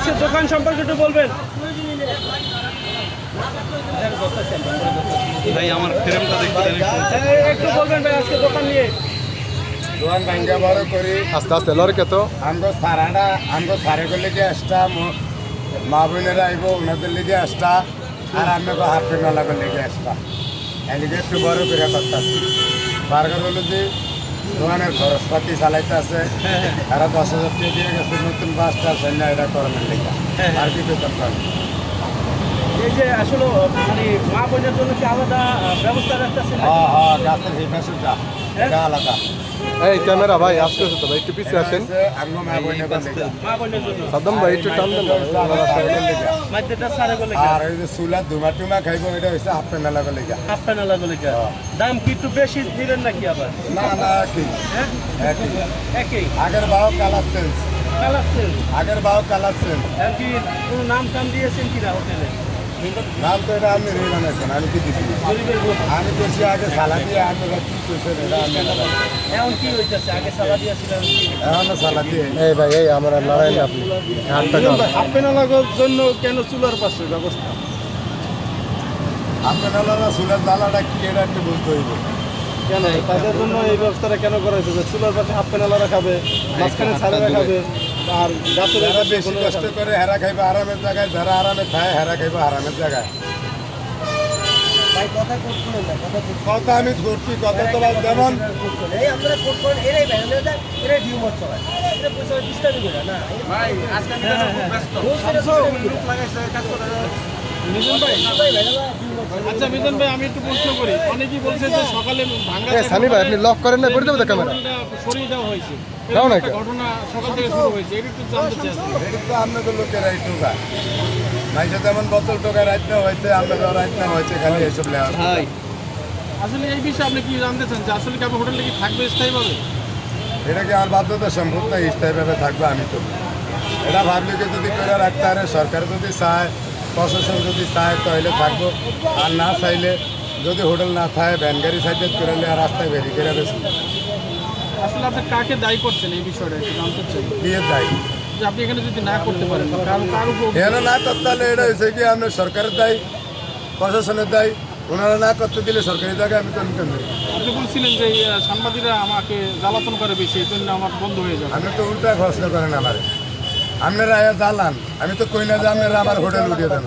আজকে দোকান সম্পর্কে একটু বলবেন ভাই আমার ফ্রেমটা দেখতে একটু বলবেন ভাই আজকে দোকান নিয়ে দোকান ভাঙ্গা বড় করি আস্তে আস্তে লড়কে তো আমগো সারেগুলো লিগে আসটা মা বোনেরা আইব ওনাদের লিগে আসটা আর আমি হাফে নলাগুলো লিগে আসটা এদিকে একটু বড় করে করতেছি বার্গার হলো যে দোকানের খরচপাতি চালাইতে আছে তারা 10,000 টাকা দিয়ে গেছে নতুন বাসটা সৈন্য এটা করানোর লেগে আর কি বেতন পাবে এই যে আসলে মানে মা বোনের জন্য কি আলাদা ব্যবস্থা রাখতেছেন হ্যাঁ গাছের হিফাসুটা এটা আলাদা এই ক্যামেরা ভাই আসতেছে তো ভাই একটু পিছিয়ে আসেন আমগো মা বোনের লেগে মা বোনের জন্য সাদ্দাম ভাই একটু টান দেন মাইতেটা সারে বলে আর ওই যে চুলা ধুমা টুমা খাইব এটা হচ্ছে হাফে মেলা লেগে আপনার লাগলে দাম কি একটু বেশি দিবেন নাকি আবার না কি হ্যাঁ একই একই আগের বাও কালার চেঞ্জ কালাচ্ছেন আগের বাও কালার চেঞ্জ আর কি কোনো নাম টাম দিয়েছেন কিনা হোটেলে নাম তো এটা আমি রে বানাইছেন আমি কি দিছি গরিবের ভোট। আমি বেশি আগে সালা দিয়ে আমি কি কইছেন এটা আমি এখন কি হইতেছে আগে সালা দিয়েছিলাম এখন সালা দিয়ে এই ভাই এই আমার লড়াই না আপনি হাতটা কাম আপনার জন্য কেন চুলার পাশে ব্যবস্থা আপনারা চুলের জ্বালাটা কি এটা একটু বুঝতে হইব কেন তাদের জন্য এই ব্যবস্থাটা কেন করা হয়েছে যে চুলার পাশে হাফ প্যানেলারা খাবে মাঝখানে ছাড়ারা খাবে আর গাছের যারা বেশি কষ্ট করে হেরা খাইবে আরামের জায়গায় যারা আরামে খায় হেরা খাইবে আরামের জায়গায় কথা আমি করছি কথা তো ভাই যেমন আচ্ছা মিজান ভাই আমি একটু প্রশ্ন করি অনেকেই বলছে যে সকালে ভাঙা সানি ভাই আপনি লক করেন না করে দেবো ক্যামেরা সরিয়ে দেওয়া হয়েছে দাও না একটা ঘটনা সকাল থেকে শুরু হয়েছে এটা একটু জানতে চাই এটা তো আপনাদের লোকেরা এই টোকা মাইসে যেমন বোতল টোকা রাইট না হয়েছে আপনাদের রাইট না হয়েছে খালি এসব লেওয়া আসলে এই বিষয়ে আপনি কি জানতে চান যে আসলে কি আপনার হোটেলে কি থাকবে স্থায়ীভাবে এটা কি আমার বাধ্যতা সম্পূর্ণ স্থায়ীভাবে থাকবে আমি তো এটা ভাবলিকে যদি করে রাখতে পারে সরকার যদি চায় প্রশাসন যদি চায় তাহলে থাকবো আর না চাইলে যদি হোটেল না থাকে ভ্যান গাড়ি সাইডে করে আর রাস্তায় বেরিয়ে করে বেশি আসলে আপনি কাকে দায়ী করছেন এই বিষয়টা একটু জানতে চাই দিয়ে দেয় যে আপনি এখানে যদি না করতে পারেন বা কার উপর এখানে না করতে হলে এটা হয়েছে কি আমরা সরকারের দায়ী প্রশাসনের দায়ী ওনারা না করতে দিলে সরকারি জায়গায় আমি তো ইনকাম করি আপনি বলছিলেন যে সাংবাদিকরা আমাকে জ্বালাতন করে বেশি এই জন্য আমার বন্ধ হয়ে যাবে আপনি তো উল্টা প্রশ্ন করেন আমার আপনারা আয়া জ্বালান আমি তো কই না যে আপনারা আমার হোটেল উঠিয়ে দেন